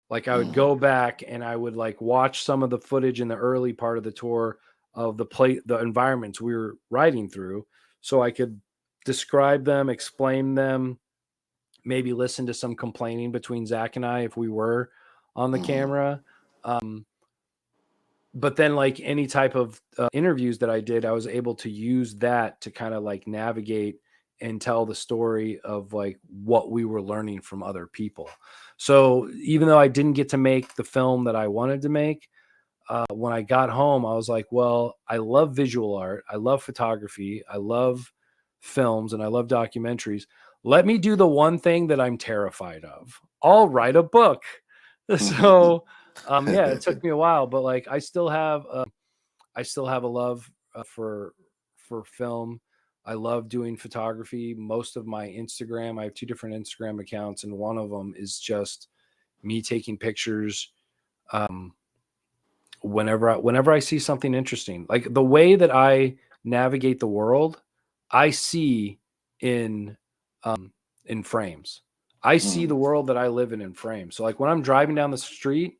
Like I would go back and I would like watch some of the footage in the early part of the tour of the environments we were riding through, so I could describe them, explain them, maybe listen to some complaining between Zach and I if we were on the Mm-hmm. camera. Um, but then like any type of interviews that I did, I was able to use that to kind of like navigate and tell the story of like what we were learning from other people. So even though I didn't get to make the film that I wanted to make, when I got home, I was like, well, I love visual art. I love photography. I love films and I love documentaries. Let me do the one thing that I'm terrified of. I'll write a book. So, yeah, it took me a while, but like I still have a love for film. I love doing photography. Most of my Instagram, I have two different Instagram accounts, and one of them is just me taking pictures. Um, whenever I see something interesting, like the way that I navigate the world, I see in in frames. I see the world that I live in frames. So like when I'm driving down the street,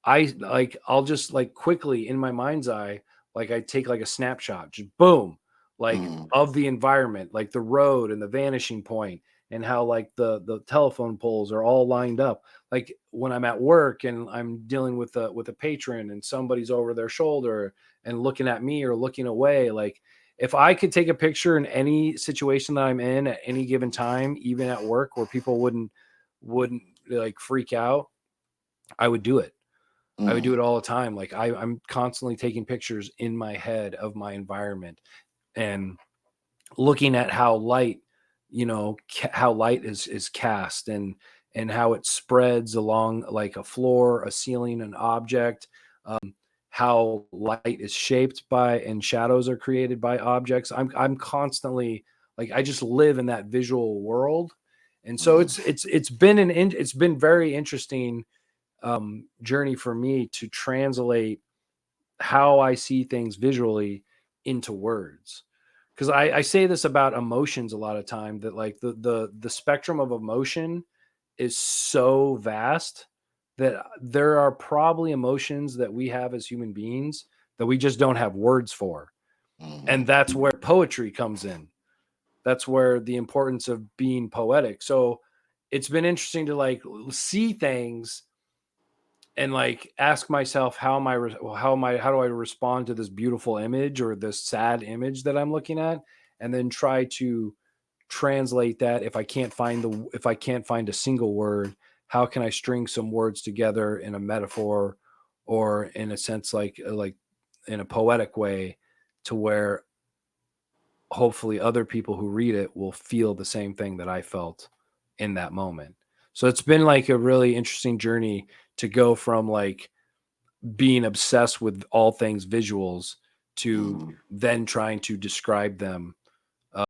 I'll just like quickly in my mind's eye, like I take like a snapshot, just boom, like Mm-hmm. of the environment, like the road and the vanishing point, and how like the telephone poles are all lined up. Like when I'm at work and I'm dealing with a patron and somebody's over their shoulder and looking at me or looking away, like if I could take a picture in any situation that I'm in at any given time, even at work where people wouldn't like freak out, I would do it. I would do Mm-hmm. it all the time. Like I'm constantly taking pictures in my head of my environment and looking at how light, how light is cast and how it spreads along like a floor, a ceiling, an object. How light is shaped by and shadows are created by objects. I'm constantly like I just live in that visual world, and so Mm-hmm. it's been very interesting journey for me to translate how I see things visually into words. Because I say this about emotions a lot of time that like the spectrum of emotion is so vast that there are probably emotions that we have as human beings that we just don't have words for. And Mm-hmm. that's where poetry comes in. That's where the importance of being poetic. So it's been interesting to like see things and like ask myself how do I respond to this beautiful image or this sad image that I'm looking at, and then try to translate that. If I can't find a single word, how can I string some words together in a metaphor or in a sense like in a poetic way to where hopefully other people who read it will feel the same thing that I felt in that moment. So it's been like a really interesting journey to go from like being obsessed with all things visuals to Mm-hmm. then trying to describe them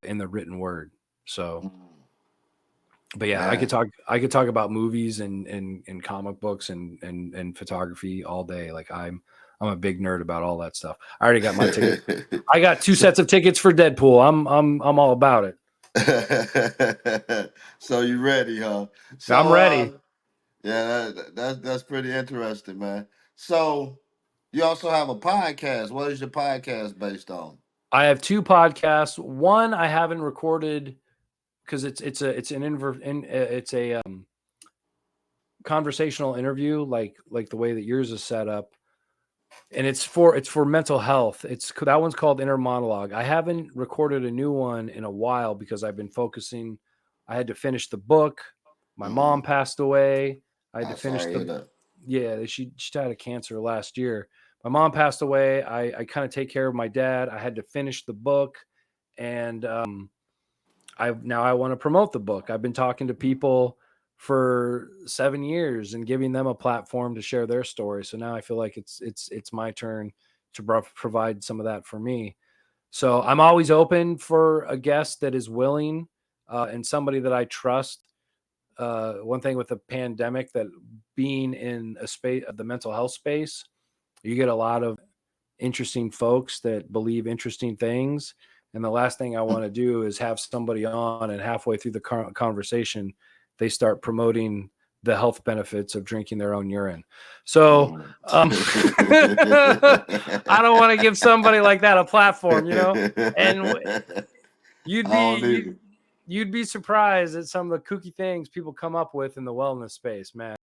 in the written word. So, but yeah, Man. I could talk about movies and comic books and photography all day. Like I'm a big nerd about all that stuff. I already got my ticket. I got two So sets of tickets for Deadpool. I'm all about it. so you ready, huh? I'm So ready. yeah, that's pretty interesting, man. So you also have a podcast. What is your podcast based on? I have two podcasts. One I haven't recorded because it's a conversational interview like the way that yours is set up, and it's for mental health. It's that one's called Inner Monologue. I haven't recorded a new one in a while because I've been focusing. I had to finish the book. My mom Mm-hmm. passed away. I had to I'm finish sorry to the hear that. Yeah, she died of cancer last year. My mom passed away. I kind of take care of my dad. I had to finish the book, and I want to promote the book. I've been talking to people for 7 years and giving them a platform to share their story. So now I feel like it's my turn to provide some of that for me. So I'm always open for a guest that is willing and somebody that I trust. One thing with the pandemic that being in a space, the mental health space, you get a lot of interesting folks that believe interesting things. And the last thing I want to do is have somebody on and halfway through the conversation, they start promoting the health benefits of drinking their own urine. So Mm. I don't want to give somebody like that a platform, and you'd I be don't need you'd be surprised at some of the kooky things people come up with in the wellness space, man.